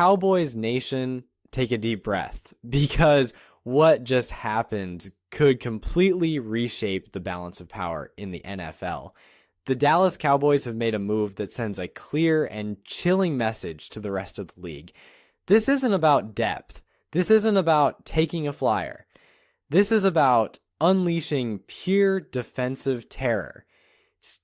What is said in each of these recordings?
Cowboys Nation, take a deep breath, because what just happened could completely reshape the balance of power in the NFL. The Dallas Cowboys have made a move that sends a clear and chilling message to the rest of the league. This isn't about depth. This isn't about taking a flyer. This is about unleashing pure defensive terror.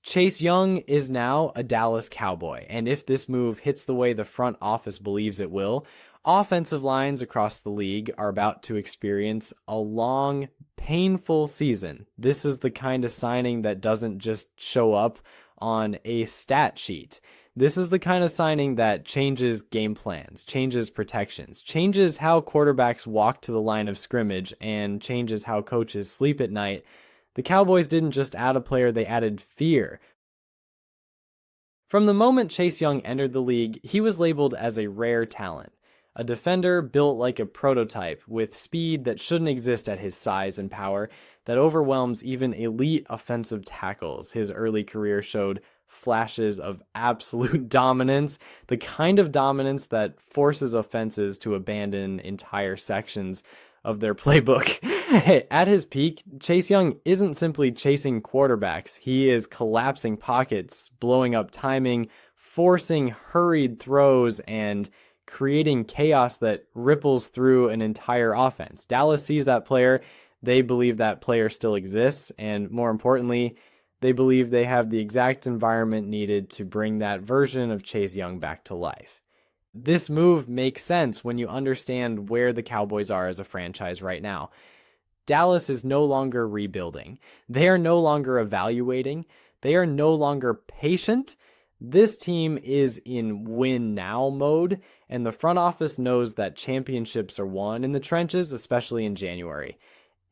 Chase Young is now a Dallas Cowboy, and if this move hits the way the front office believes it will, offensive lines across the league are about to experience a long, painful season. This is the kind of signing that doesn't just show up on a stat sheet. This is the kind of signing that changes game plans, changes protections, changes how quarterbacks walk to the line of scrimmage, and changes how coaches sleep at night. The Cowboys didn't just add a player, they added fear. From the moment Chase Young entered the league, he was labeled as a rare talent. A defender built like a prototype, with speed that shouldn't exist at his size and power, that overwhelms even elite offensive tackles. His early career showed flashes of absolute dominance, the kind of dominance that forces offenses to abandon entire sections of their playbook. At his peak, Chase Young isn't simply chasing quarterbacks. He is collapsing pockets, blowing up timing, forcing hurried throws, and creating chaos that ripples through an entire offense. Dallas sees that player. They believe that player still exists, and more importantly, they believe they have the exact environment needed to bring that version of Chase Young back to life. This move makes sense when you understand where the Cowboys are as a franchise right now. Dallas is no longer rebuilding. They are no longer evaluating. They are no longer patient. This team is in win now mode, and the front office knows that championships are won in the trenches, especially in January.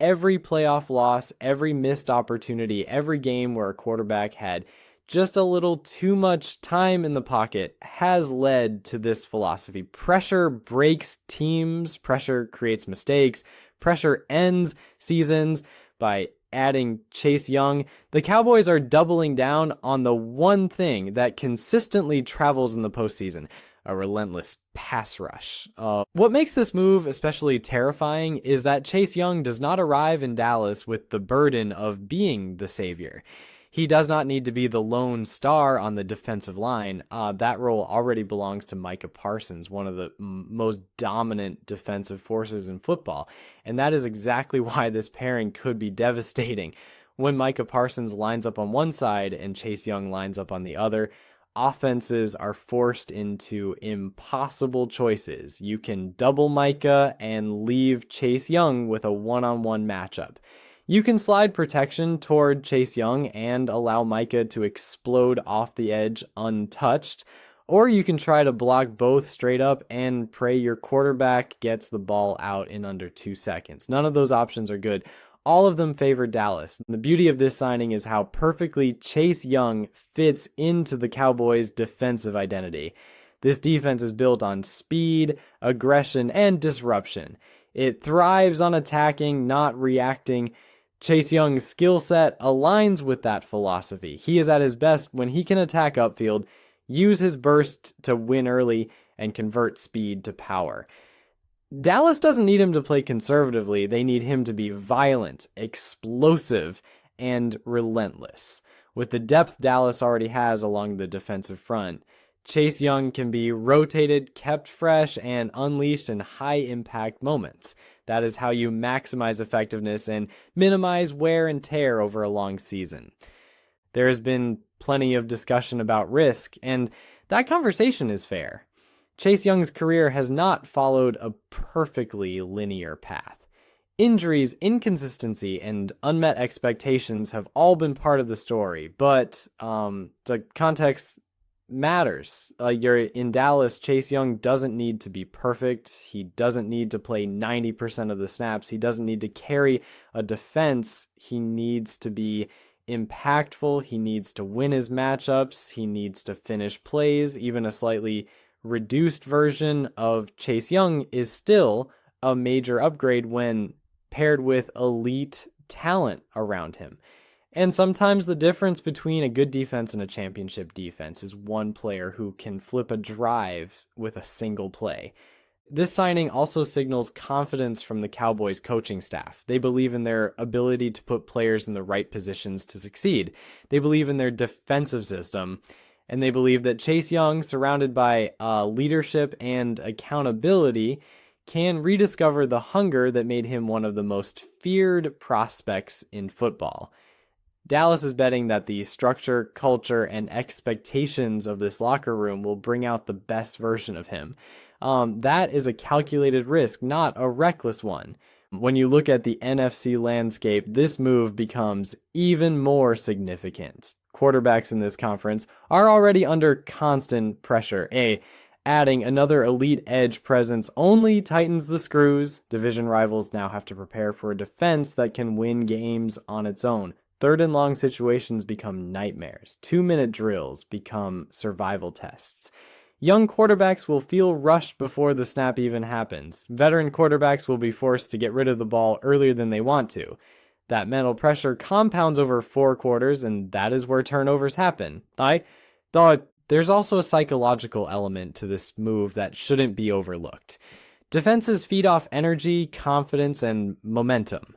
Every playoff loss, every missed opportunity, every game where a quarterback had just a little too much time in the pocket has led to this philosophy. Pressure breaks teams, pressure creates mistakes, pressure ends seasons. By adding Chase Young, the Cowboys are doubling down on the one thing that consistently travels in the postseason: a relentless pass rush. What makes this move especially terrifying is that Chase Young does not arrive in Dallas with the burden of being the savior. He does not need to be the lone star on the defensive line. That role already belongs to Micah Parsons, one of the most dominant defensive forces in football. And that is exactly why this pairing could be devastating. When Micah Parsons lines up on one side and Chase Young lines up on the other, offenses are forced into impossible choices. You can double Micah and leave Chase Young with a one-on-one matchup. You can slide protection toward Chase Young and allow Micah to explode off the edge untouched, or you can try to block both straight up and pray your quarterback gets the ball out in under 2 seconds. None of those options are good. All of them favor Dallas. The beauty of this signing is how perfectly Chase Young fits into the Cowboys' defensive identity. This defense is built on speed, aggression, and disruption. It thrives on attacking, not reacting. Chase Young's skill set aligns with that philosophy. He is at his best when he can attack upfield, use his burst to win early, and convert speed to power. Dallas doesn't need him to play conservatively. They need him to be violent, explosive, and relentless. With the depth Dallas already has along the defensive front, Chase Young can be rotated, kept fresh, and unleashed in high-impact moments. That is how you maximize effectiveness and minimize wear and tear over a long season. There has been plenty of discussion about risk, and that conversation is fair. Chase Young's career has not followed a perfectly linear path. Injuries, inconsistency, and unmet expectations have all been part of the story, but the context matters. You're in Dallas. Chase Young doesn't need to be perfect. He doesn't need to play 90% of the snaps. He doesn't need to carry a defense. He needs to be impactful. He needs to win his matchups. He needs to finish plays. Even a slightly reduced version of Chase Young is still a major upgrade when paired with elite talent around him. And sometimes the difference between a good defense and a championship defense is one player who can flip a drive with a single play. This signing also signals confidence from the Cowboys coaching staff. They believe in their ability to put players in the right positions to succeed. They believe in their defensive system, and they believe that Chase Young, surrounded by leadership and accountability, can rediscover the hunger that made him one of the most feared prospects in football. Dallas is betting that the structure, culture, and expectations of this locker room will bring out the best version of him. That is a calculated risk, not a reckless one. When you look at the NFC landscape, this move becomes even more significant. Quarterbacks in this conference are already under constant pressure. Adding another elite edge presence only tightens the screws. Division rivals now have to prepare for a defense that can win games on its own. Third and long situations become nightmares. 2-minute drills become survival tests. Young quarterbacks will feel rushed before the snap even happens. Veteran quarterbacks will be forced to get rid of the ball earlier than they want to. That mental pressure compounds over 4 quarters, and that is where turnovers happen. There's also a psychological element to this move that shouldn't be overlooked. Defenses feed off energy, confidence, and momentum.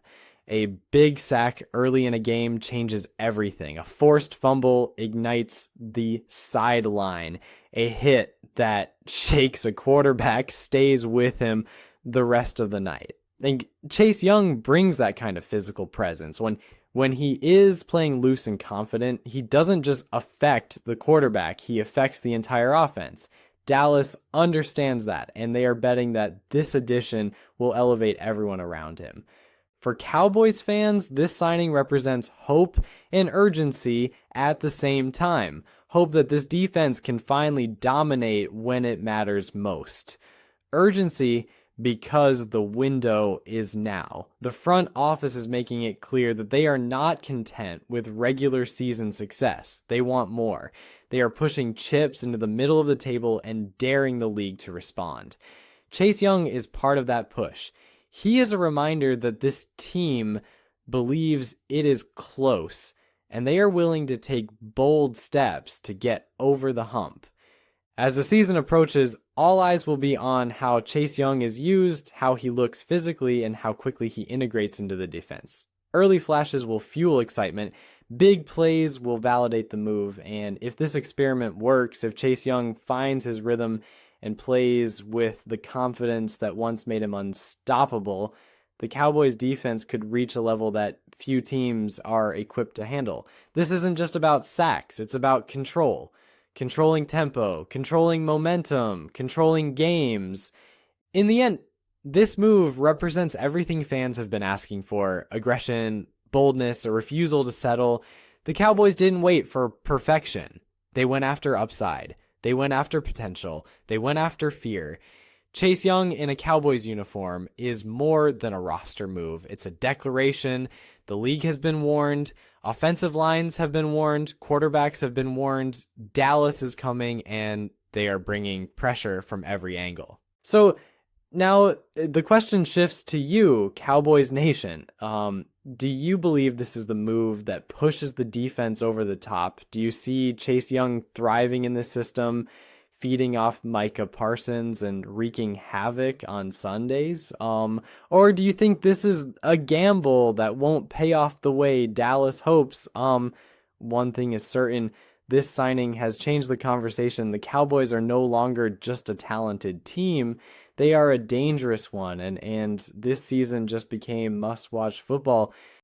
A big sack early in a game changes everything. A forced fumble ignites the sideline. A hit that shakes a quarterback stays with him the rest of the night. And Chase Young brings that kind of physical presence. When he is playing loose and confident, he doesn't just affect the quarterback, he affects the entire offense. Dallas understands that, and they are betting that this addition will elevate everyone around him. For Cowboys fans, this signing represents hope and urgency at the same time. Hope that this defense can finally dominate when it matters most. Urgency because the window is now. The front office is making it clear that they are not content with regular season success. They want more. They are pushing chips into the middle of the table and daring the league to respond. Chase Young is part of that push. He is a reminder that this team believes it is close, and they are willing to take bold steps to get over the hump. As the season approaches, all eyes will be on how Chase Young is used, how he looks physically, and how quickly he integrates into the defense. Early flashes will fuel excitement, big plays will validate the move, and if this experiment works, if Chase Young finds his rhythm and plays with the confidence that once made him unstoppable, the Cowboys defense could reach a level that few teams are equipped to handle. This isn't just about sacks, it's about control. Controlling tempo, controlling momentum, controlling games. In the end, this move represents everything fans have been asking for: aggression, boldness, a refusal to settle. The Cowboys didn't wait for perfection. They went after upside. They went after potential. They went after fear. Chase Young in a Cowboys uniform is more than a roster move. It's a declaration. The league has been warned. Offensive lines have been warned. Quarterbacks have been warned. Dallas is coming, and they are bringing pressure from every angle. So now the question shifts to you, Cowboys Nation. Do you believe this is the move that pushes the defense over the top? Do you see Chase Young thriving in this system, feeding off Micah Parsons and wreaking havoc on Sundays? Or do you think this is a gamble that won't pay off the way Dallas hopes? One thing is certain, this signing has changed the conversation. The Cowboys are no longer just a talented team. They are a dangerous one, and this season just became must-watch football.